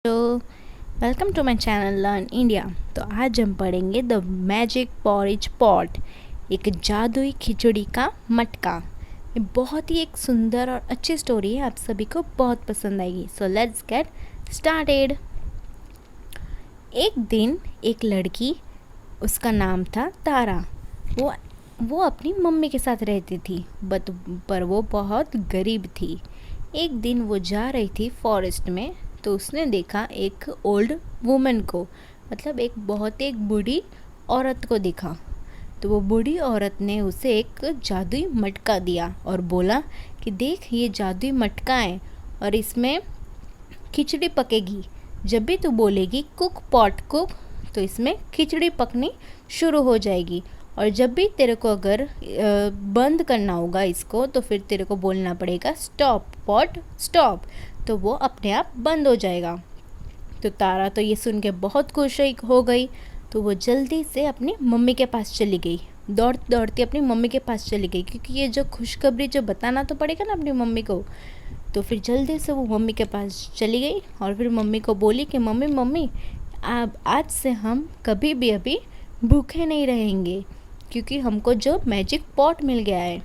Hello, welcome to my channel learn India. तो आज हम पढ़ेंगे द मैजिक पॉरिज पॉट, एक जादुई खिचड़ी का मटका। ये बहुत ही एक सुंदर और अच्छी स्टोरी है, आप सभी को बहुत पसंद आएगी। So let's get started. एक दिन एक लड़की, उसका नाम था तारा। वो अपनी मम्मी के साथ रहती थी, पर वो बहुत गरीब थी। एक दिन वो जा रही थी फॉरेस्ट में, तो उसने देखा एक ओल्ड वुमन को, मतलब एक बूढ़ी औरत को देखा। तो वो बूढ़ी औरत ने उसे एक जादुई मटका दिया और बोला कि देख, ये जादुई मटका है और इसमें खिचड़ी पकेगी। जब भी तू बोलेगी कुक पॉट कुक, तो इसमें खिचड़ी पकनी शुरू हो जाएगी। और जब भी तेरे को अगर बंद करना होगा इसको, तो फिर तेरे को बोलना पड़ेगा स्टॉप पॉट स्टॉप, तो वो अपने आप बंद हो जाएगा। तो तारा तो ये सुन के बहुत खुश हो गई। तो वो जल्दी से अपनी मम्मी के पास चली गई, दौड़ती दौड़ती अपनी मम्मी के पास चली गई, क्योंकि ये जो खुशखबरी जो बताना तो पड़ेगा ना अपनी मम्मी को। तो फिर जल्दी से वो मम्मी के पास चली गई और फिर मम्मी को बोली कि मम्मी मम्मी, अब आज से हम कभी भी अभी भूखे नहीं रहेंगे, क्योंकि हमको जो मैजिक पॉट मिल गया है।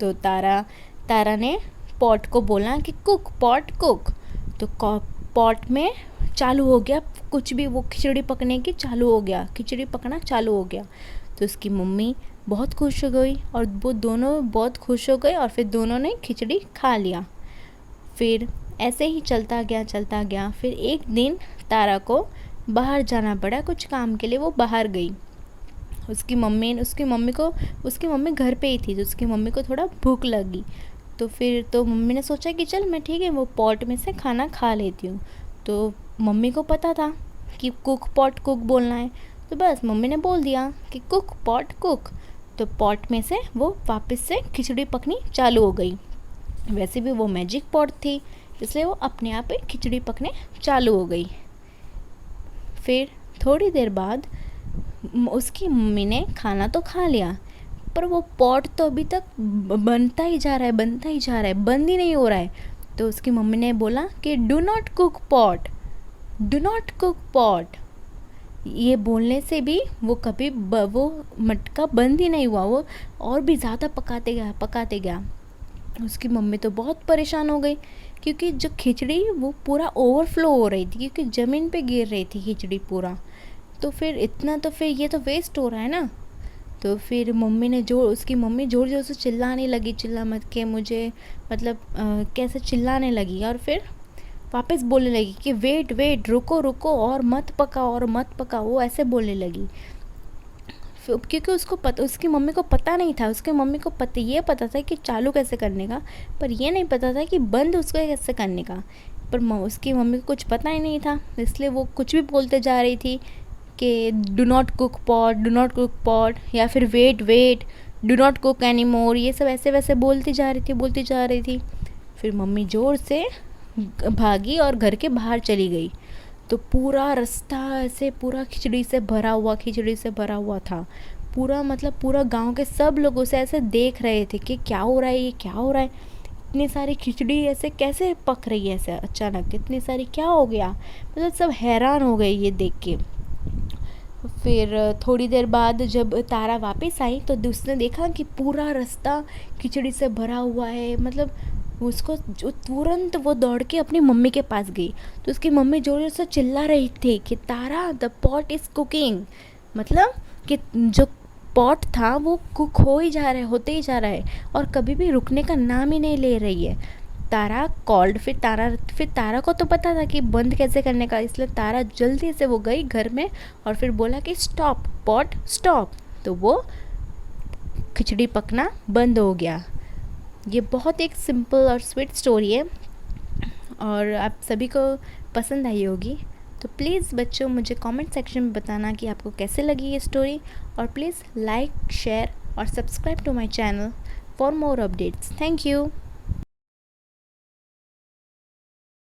तो तारा ने पॉट को बोला कि कुक पॉट कुक। तो पॉट में चालू हो गया, कुछ भी वो खिचड़ी पकने की चालू हो गया, खिचड़ी पकना चालू हो गया। तो उसकी मम्मी बहुत खुश हो गई और वो दोनों बहुत खुश हो गए और फिर दोनों ने खिचड़ी खा लिया। फिर ऐसे ही चलता गया। फिर एक दिन तारा को बाहर जाना पड़ा कुछ काम के लिए, वो बाहर गई। उसकी मम्मी घर पे ही थी, तो उसकी मम्मी को थोड़ा भूख लगी। तो फिर तो मम्मी ने सोचा कि चल मैं ठीक है वो पॉट में से खाना खा लेती हूँ। तो मम्मी को पता था कि कुक पॉट कुक बोलना है, तो बस मम्मी ने बोल दिया कि कुक पॉट कुक। तो पॉट में से वो वापस से खिचड़ी पकनी चालू हो गई। वैसे भी वो मैजिक पॉट थी, इसलिए वो अपने आप ही खिचड़ी पकने चालू हो गई। फिर थोड़ी देर बाद उसकी मम्मी ने खाना तो खा लिया, पर वो पॉट तो अभी तक बनता ही जा रहा है, बंद ही नहीं हो रहा है। तो उसकी मम्मी ने बोला कि do not cook pot, do not cook pot. ये बोलने से भी वो कभी वो मटका बंद ही नहीं हुआ, वो और भी ज़्यादा पकाते गया। उसकी मम्मी तो बहुत परेशान हो गई, क्योंकि जो खिचड़ी वो पूरा ओवरफ्लो हो रही थी, क्योंकि ज़मीन पे गिर रही थी खिचड़ी पूरा। तो फिर ये तो वेस्ट हो रहा है ना। तो फिर उसकी मम्मी जोर जोर से चिल्लाने लगी, चिल्ला मत के मुझे, मतलब कैसे चिल्लाने लगी। और फिर वापस बोलने लगी कि वेट रुको और मत पका, वो ऐसे बोलने लगी। क्योंकि उसकी मम्मी को पता नहीं था, ये पता था कि चालू कैसे करने का, पर ये नहीं पता था कि बंद उसको कैसे करने का। पर उसकी मम्मी को कुछ पता ही नहीं था, इसलिए वो कुछ भी बोलते जा रही थी कि डू नॉट कुक पॉट, या फिर wait do not cook any more. ये सब ऐसे वैसे बोलती जा रही थी। फिर मम्मी ज़ोर से भागी और घर के बाहर चली गई। तो पूरा रास्ता ऐसे पूरा खिचड़ी से भरा हुआ था। पूरा गांव के सब लोग उसे ऐसे देख रहे थे कि क्या हो रहा है, इतनी सारी खिचड़ी ऐसे कैसे पक रही है, ऐसे अचानक इतनी सारी क्या हो गया, मतलब सब हैरान हो गए ये देख के। फिर थोड़ी देर बाद जब तारा वापस आई, तो उसने देखा कि पूरा रास्ता खिचड़ी से भरा हुआ है। मतलब उसको जो तुरंत वो दौड़ के अपनी मम्मी के पास गई। तो उसकी मम्मी जोर जोर से चिल्ला रही थी कि तारा, द पॉट इज़ कुकिंग, मतलब कि जो पॉट था वो कुक होते ही जा रहा है और कभी भी रुकने का नाम ही नहीं ले रही है। तारा कॉल्ड, फिर तारा को तो पता था कि बंद कैसे करने का, इसलिए तारा जल्दी से वो गई घर में और फिर बोला कि स्टॉप पॉट स्टॉप। तो वो खिचड़ी पकना बंद हो गया। ये बहुत एक सिंपल और स्वीट स्टोरी है और आप सभी को पसंद आई होगी। तो प्लीज़ बच्चों, मुझे कमेंट सेक्शन में बताना कि आपको कैसे लगी ये स्टोरी, और प्लीज़ लाइक शेयर और subscribe to my channel for more updates. Thank you.